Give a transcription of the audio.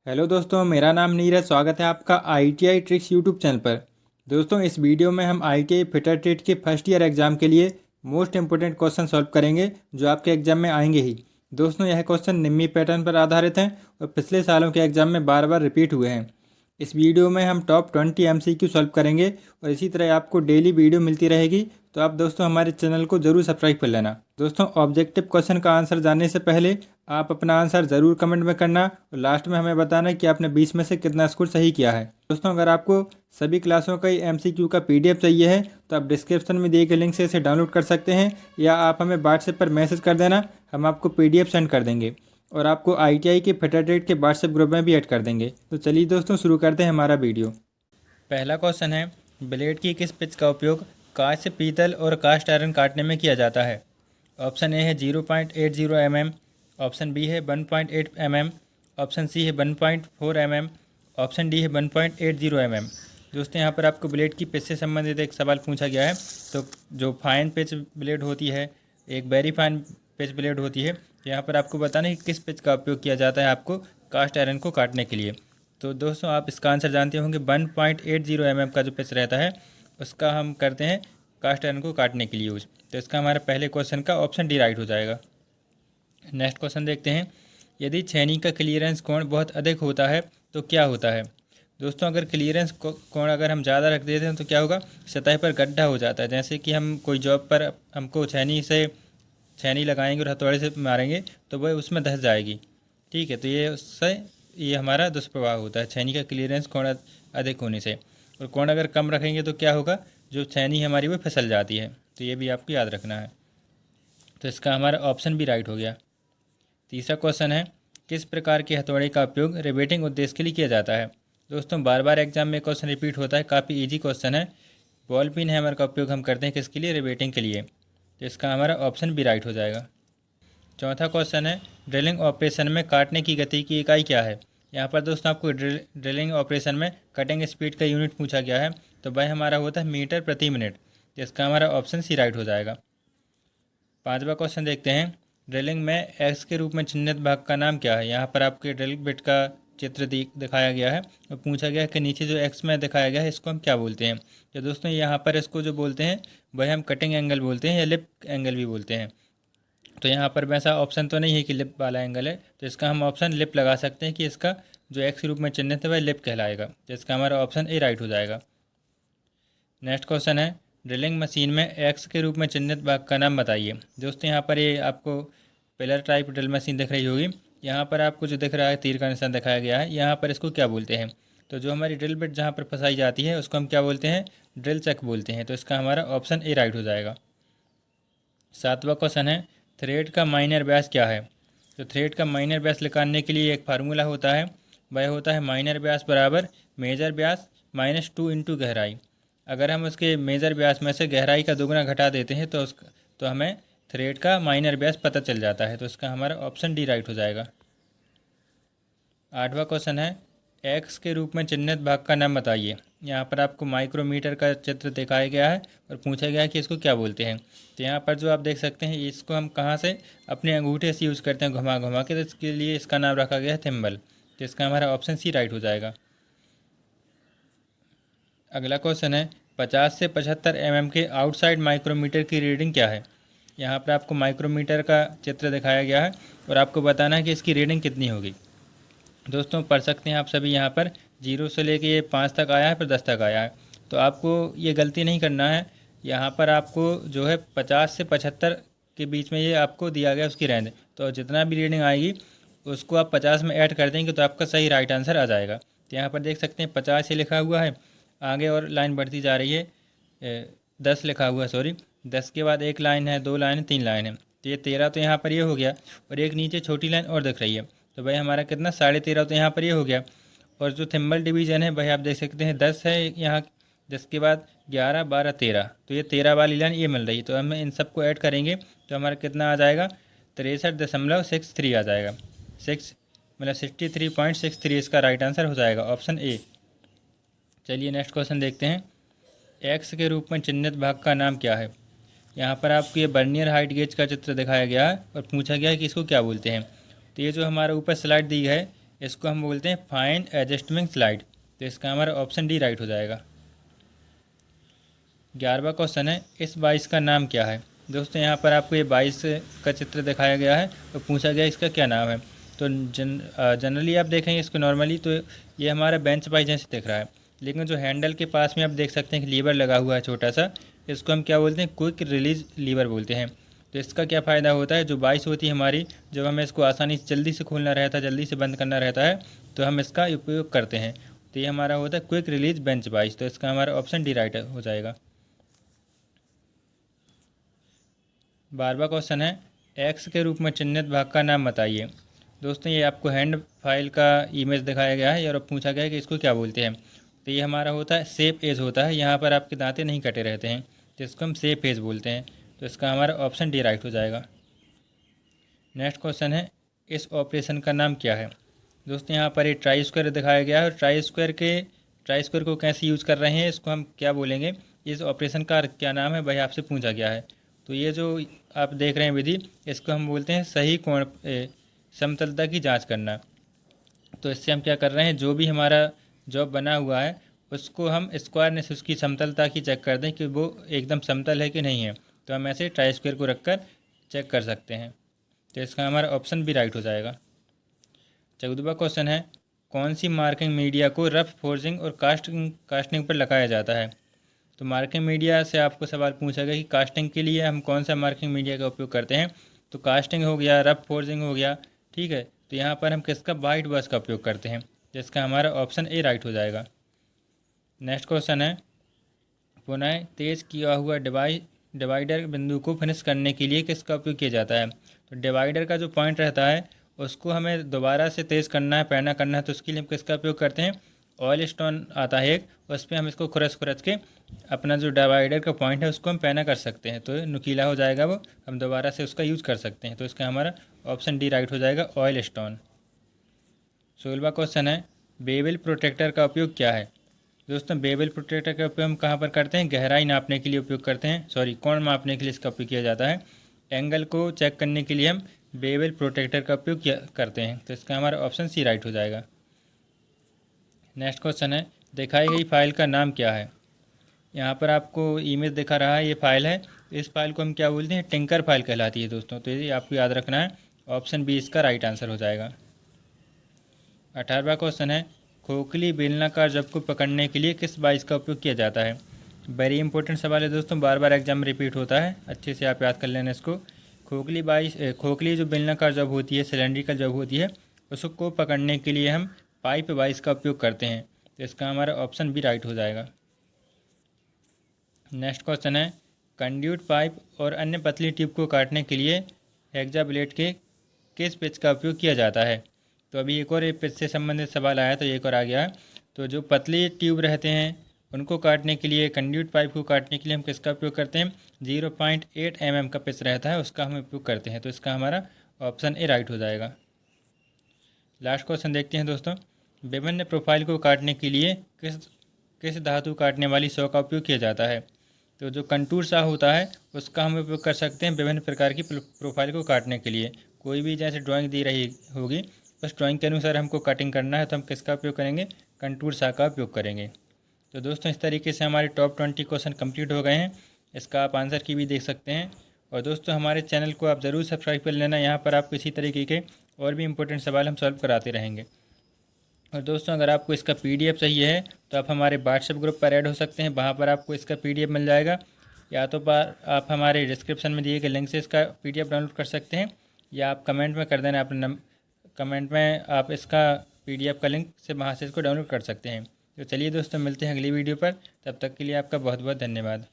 Hello दोस्तों, मेरा नाम नीरज। स्वागत है आपका ITI ट्रिक्स यूट्यूब चैनल पर। दोस्तों, इस वीडियो में हम ITI फिटर ट्रेड के फर्स्ट ईयर एग्ज़ाम के लिए मोस्ट इंपोर्टेंट क्वेश्चन सॉल्व करेंगे जो आपके एग्ज़ाम में आएंगे ही। दोस्तों, यह क्वेश्चन निम्न पैटर्न पर आधारित हैं और पिछले सालों के एग्ज़ाम में बार बार रिपीट हुए हैं। इस वीडियो में हम टॉप 20 MCQ सॉल्व करेंगे और इसी तरह आपको डेली वीडियो मिलती रहेगी। तो आप दोस्तों हमारे चैनल को ज़रूर सब्सक्राइब कर लेना। दोस्तों, ऑब्जेक्टिव क्वेश्चन का आंसर जानने से पहले आप अपना आंसर ज़रूर कमेंट में करना और लास्ट में हमें बताना कि आपने 20 में से कितना स्कोर सही किया है। दोस्तों, अगर आपको सभी क्लासों का MCQ का PDF चाहिए है तो आप डिस्क्रिप्शन में दिए गए लिंक से इसे डाउनलोड कर सकते हैं या आप हमें व्हाट्सएप पर मैसेज कर देना, हम आपको PDF सेंड कर देंगे और आपको ITI के फिटर ट्रेड के व्हाट्सएप ग्रुप में भी ऐड कर देंगे। तो चलिए दोस्तों, शुरू करते हैं हमारा वीडियो। पहला क्वेश्चन है, ब्लेड की किस पिच का उपयोग कांच से पीतल और कास्ट आयरन काटने में किया जाता है? ऑप्शन ए है 0.80 mm, ऑप्शन बी है 1.8 mm, ऑप्शन सी है 1.4 mm, ऑप्शन डी है 1.80 mm। दोस्तों, यहाँ पर आपको ब्लेड की पिच से संबंधित एक सवाल पूछा गया है। तो जो फाइन पिच ब्लेड होती है, एक वेरी फाइन पिच ब्लेड होती है, यहाँ पर आपको बताना है कि किस पिच का उपयोग किया जाता है आपको कास्ट आयरन को काटने के लिए। तो दोस्तों, आप इसका आंसर जानते होंगे। 1.80 mm का जो पिच रहता है उसका हम करते हैं कास्ट आयरन को काटने के लिए यूज। तो इसका हमारा पहले क्वेश्चन का ऑप्शन डी राइट हो जाएगा। नेक्स्ट क्वेश्चन देखते हैं, यदि छेनी का क्लियरेंस कोण बहुत अधिक होता है तो क्या होता है? दोस्तों, अगर क्लियरेंस कोण अगर हम ज़्यादा रख देते हैं तो क्या होगा? सतह पर गड्ढा हो जाता है। जैसे कि हम कोई जॉब पर हमको छेनी लगाएंगे और हथौड़े से मारेंगे तो वह उसमें धंस जाएगी। ठीक है, तो ये हमारा दुष्प्रभाव होता है छेनी का क्लियरेंस कोण अधिक होने से। और कोण अगर कम रखेंगे तो क्या होगा? जो छेनी हमारी वो फिसल जाती है। तो ये भी आपको याद रखना है। तो इसका हमारा ऑप्शन भी राइट हो गया। तीसरा क्वेश्चन है, किस प्रकार की हथौड़े का उपयोग रिवेटिंग उद्देश्य के लिए किया जाता है? दोस्तों, बार बार एग्जाम में क्वेश्चन रिपीट होता है, काफ़ी इजी क्वेश्चन है। बॉल पिन हैमर का उपयोग हम करते हैं किसके लिए? रिवेटिंग के लिए। तो इसका हमारा ऑप्शन भी राइट हो जाएगा। चौथा क्वेश्चन है, ड्रिलिंग ऑपरेशन में काटने की गति की इकाई क्या है? यहाँ पर दोस्तों आपको ड्रिलिंग ऑपरेशन में कटिंग स्पीड का यूनिट पूछा गया है। तो वह हमारा होता है मीटर प्रति मिनट। तो इसका हमारा ऑप्शन सी राइट हो जाएगा। पांचवा क्वेश्चन देखते हैं, ड्रिलिंग में एक्स के रूप में चिन्हित भाग का नाम क्या है? यहाँ पर आपके ड्रिलिंग बिट का चित्र दिखाया गया है और पूछा गया है कि नीचे जो एक्स में दिखाया गया है इसको हम क्या बोलते हैं? तो दोस्तों, यहाँ पर इसको जो बोलते हैं वह हम कटिंग एंगल बोलते हैं या लिप एंगल भी बोलते हैं। तो यहाँ पर वैसा ऑप्शन तो नहीं है कि लिप वाला एंगल है, तो इसका हम ऑप्शन लिप लगा सकते हैं कि इसका जो एक्स के रूप में चिन्हित है वह लिप कहलाएगा। तो इसका हमारा ऑप्शन ए राइट हो जाएगा। नेक्स्ट क्वेश्चन है, ड्रिलिंग मशीन में एक्स के रूप में चिन्हित भाग का नाम बताइए। दोस्तों, यहाँ पर ये आपको पिलर टाइप ड्रिल मशीन दिख रही होगी। यहाँ पर आपको जो दिख रहा है तीर का निशान दिखाया गया है, यहाँ पर इसको क्या बोलते हैं? तो जो हमारी ड्रिल बिट जहाँ पर फंसाई जाती है उसको हम क्या बोलते हैं? ड्रिल चक बोलते हैं। तो इसका हमारा ऑप्शन ए राइट हो जाएगा। सातवां क्वेश्चन है, थ्रेड का माइनर व्यास क्या है? तो थ्रेड का माइनर व्यास निकालने के लिए एक फार्मूला होता है, वह होता है माइनर व्यास बराबर मेजर व्यास -2 इंटू गहराई। अगर हम उसके मेजर व्यास में से गहराई का दोगुना घटा देते हैं तो हमें थ्रेड का माइनर व्यास पता चल जाता है। तो इसका हमारा ऑप्शन डी राइट हो जाएगा। आठवां क्वेश्चन है, एक्स के रूप में चिन्हित भाग का नाम बताइए। यहाँ पर आपको माइक्रोमीटर का चित्र दिखाया गया है और पूछा गया है कि इसको क्या बोलते हैं। तो यहाँ पर जो आप देख सकते हैं इसको हम कहाँ से अपने अंगूठे से यूज़ करते हैं घुमा घुमा के, तो इसके लिए इसका नाम रखा गया है थिम्बल। तो इसका हमारा ऑप्शन सी राइट हो जाएगा। अगला क्वेश्चन है, 50 से 75 mm के आउटसाइड माइक्रोमीटर की रीडिंग क्या है? यहाँ पर आपको माइक्रोमीटर का चित्र दिखाया गया है और आपको बताना है कि इसकी रीडिंग कितनी होगी। दोस्तों, पढ़ सकते हैं आप सभी यहाँ पर 0 से लेके ये 5 तक आया है, फिर 10 तक आया है। तो आपको ये गलती नहीं करना है। यहाँ पर आपको जो है 50 से 75 के बीच में ये आपको दिया गया उसकी रेंज। तो जितना भी रीडिंग आएगी उसको आप 50 में ऐड कर देंगे तो आपका सही राइट आंसर आ जाएगा। तो यहाँ पर देख सकते हैं 50 से लिखा हुआ है, आगे और लाइन बढ़ती जा रही है। 10 लिखा हुआ है, सॉरी 10 के बाद एक लाइन है, 2 लाइन है, 3 लाइन है। तो ये 13 तो यहाँ पर ये हो गया और एक नीचे छोटी लाइन और दिख रही है। तो भाई हमारा कितना 13.5 तो यहाँ पर ये हो गया। और जो थिम्बल डिवीज़न है भाई आप देख सकते हैं 10 है यहाँ, 10 के बाद 11, 12, 13, तो ये 13 वाली लाइन ये मिल रही। तो हम इन सबको ऐड करेंगे तो हमारा कितना आ जाएगा? 63.63 आ जाएगा। 63.63 इसका राइट आंसर हो जाएगा, ऑप्शन ए। चलिए नेक्स्ट क्वेश्चन देखते हैं, एक्स के रूप में चिन्हित भाग का नाम क्या है? यहाँ पर आपको ये बर्नियर हाइट गेज का चित्र दिखाया गया है और पूछा गया है कि इसको क्या बोलते हैं। तो ये जो हमारे ऊपर स्लाइड दी है इसको हम बोलते हैं फाइन एडजस्टमेंट स्लाइड। तो इसका हमारा ऑप्शन डी राइट हो जाएगा। 11वां क्वेश्चन है, इस बाइस का नाम क्या है। दोस्तों यहाँ पर आपको ये बाइस का चित्र दिखाया गया है तो पूछा गया इसका क्या नाम है। तो जनरली आप देखेंगे इसको नॉर्मली तो ये हमारा बेंच बाइस जैसे दिख रहा है, लेकिन जो हैंडल के पास में आप देख सकते हैं कि लीवर लगा हुआ है छोटा सा, इसको हम क्या बोलते हैं, क्विक रिलीज लीवर बोलते हैं। तो इसका क्या फ़ायदा होता है, जो बाइस होती है हमारी, जब हमें इसको आसानी से जल्दी से खोलना रहता है, जल्दी से बंद करना रहता है, तो हम इसका उपयोग करते हैं। तो ये हमारा होता है क्विक रिलीज बेंच बाइस। तो इसका हमारा ऑप्शन डी राइट हो जाएगा। 12वां क्वेश्चन है, एक्स के रूप में चिन्हित भाग का नाम बताइए। दोस्तों ये आपको हैंड फाइल का इमेज दिखाया गया है और अब पूछा गया है कि इसको क्या बोलते हैं। तो ये हमारा होता है सेफ एज होता है, यहाँ पर आपके दांतें नहीं कटे रहते हैं, तो इसको हम सेफ एज बोलते हैं। तो इसका हमारा ऑप्शन डी राइट हो जाएगा। नेक्स्ट क्वेश्चन है, इस ऑपरेशन का नाम क्या है। दोस्तों यहाँ पर ये ट्राई स्क्वायर दिखाया गया है और ट्राई स्क्वायर को कैसे यूज़ कर रहे हैं, इसको हम क्या बोलेंगे, इस ऑपरेशन का क्या नाम है, वही आपसे पूछा गया है। तो ये जो आप देख रहे हैं विधि, इसको हम बोलते हैं सही कोण समतलता की जांच करना। तो इससे हम क्या कर रहे हैं, जो भी हमारा जॉब बना हुआ है उसको हम स्क्वायर से उसकी समतलता की चेक कर दें कि वो एकदम समतल है कि नहीं है। तो हम ऐसे ट्राई स्क्वायर को रखकर चेक कर सकते हैं। तो इसका हमारा ऑप्शन भी राइट हो जाएगा। 14वां क्वेश्चन है, कौन सी मार्किंग मीडिया को रफ फोर्जिंग और कास्टिंग पर लगाया जाता है। तो मार्किंग मीडिया से आपको सवाल पूछा गया कि कास्टिंग के लिए हम कौन सा मार्किंग मीडिया का उपयोग करते हैं। तो कास्टिंग हो गया, रफ फोर्जिंग हो गया, ठीक है। तो यहाँ पर हम किसका, वाइट बॉक्स का उपयोग करते हैं, जिसका हमारा ऑप्शन ए राइट हो जाएगा। नेक्स्ट क्वेश्चन है, पुनः तेज किया हुआ डिवाइडर बिंदु को फिनिश करने के लिए किसका उपयोग किया जाता है। तो डिवाइडर का जो पॉइंट रहता है उसको हमें दोबारा से तेज़ करना है, पैना करना है, तो उसके लिए हम किसका उपयोग करते हैं, ऑयल स्टोन आता है एक, उस पर हम इसको खुरच के अपना जो डिवाइडर का पॉइंट है उसको हम पैना कर सकते हैं, तो नुकीला हो जाएगा वो, हम दोबारा से उसका यूज़ कर सकते हैं। तो इसका हमारा ऑप्शन डी राइट हो जाएगा, ऑयल स्टोन। 16वां क्वेश्चन है, बेवल प्रोटेक्टर का उपयोग क्या है। दोस्तों बेवल प्रोटेक्टर का उपयोग हम कहाँ पर करते हैं, गहराई नापने के लिए उपयोग करते हैं, कोण मापने के लिए इसका उपयोग किया जाता है। एंगल को चेक करने के लिए हम बेवल प्रोटेक्टर का उपयोग करते हैं। तो इसका हमारा ऑप्शन सी राइट हो जाएगा। नेक्स्ट क्वेश्चन है, दिखाई गई फाइल का नाम क्या है। यहाँ पर आपको इमेज दिखा रहा है, ये फाइल है। इस फाइल को हम क्या बोलते हैं, टिंकर फाइल कहलाती है दोस्तों। तो ये आपको याद रखना है, ऑप्शन बी इसका राइट आंसर हो जाएगा। 18वां क्वेश्चन है, खोखली बेलनाकार जब को पकड़ने के लिए किस बाइस का उपयोग किया जाता है। वेरी इंपॉर्टेंट सवाल है दोस्तों, बार बार एग्जाम में रिपीट होता है, अच्छे से आप याद कर लेना इसको। खोखली जो बेलनाकार जब होती है, सिलेंड्रिकल जब होती है, उसको पकड़ने के लिए हम पाइप बाइस का उपयोग करते हैं। तो इसका हमारा ऑप्शन भी राइट हो जाएगा। नेक्स्ट क्वेश्चन है, कंड्यूट पाइप और अन्य पतली ट्यूब को काटने के लिए हेक्सा ब्लेड के किस पिच का उपयोग किया जाता है। तो अभी एक और पिच से संबंधित सवाल आया तो एक और आ गया। तो जो पतली ट्यूब रहते हैं उनको काटने के लिए, कंड्यूट पाइप को काटने के लिए हम किसका उपयोग करते हैं, 0.8 mm का पिच रहता है, उसका हम उपयोग करते हैं। तो इसका हमारा ऑप्शन ए राइट हो जाएगा। लास्ट क्वेश्चन देखते हैं दोस्तों, विभिन्न प्रोफाइल को काटने के लिए किस धातु काटने वाली सौ का उपयोग किया जाता है। तो जो कंटूर सा होता है उसका हम उपयोग कर सकते हैं विभिन्न प्रकार की प्रोफाइल को काटने के लिए। कोई भी जैसे ड्राइंग दी रही होगी उस ड्राइंग के अनुसार हमको कटिंग करना है, तो हम किसका उपयोग करेंगे, कंटूर सा का उपयोग करेंगे। तो दोस्तों इस तरीके से हमारे टॉप 20 क्वेश्चन कंप्लीट हो गए हैं। इसका आप आंसर की भी देख सकते हैं। और दोस्तों हमारे चैनल को आप ज़रूर सब्सक्राइब कर लेना, यहाँ पर आपको इसी तरीके के और भी इंपॉर्टेंट सवाल हम सॉल्व कराते रहेंगे। और दोस्तों अगर आपको इसका PDF चाहिए है तो आप हमारे व्हाट्सएप ग्रुप पर ऐड हो सकते हैं, वहाँ पर आपको इसका PDF मिल जाएगा, या तो पर आप हमारे डिस्क्रिप्शन में दिए गए लिंक से इसका PDF डाउनलोड कर सकते हैं, या आप कमेंट में कर देना अपने कमेंट में आप इसका PDF का लिंक से वहाँ से इसको डाउनलोड कर सकते हैं। तो चलिए दोस्तों मिलते हैं अगली वीडियो पर, तब तक के लिए आपका बहुत बहुत धन्यवाद।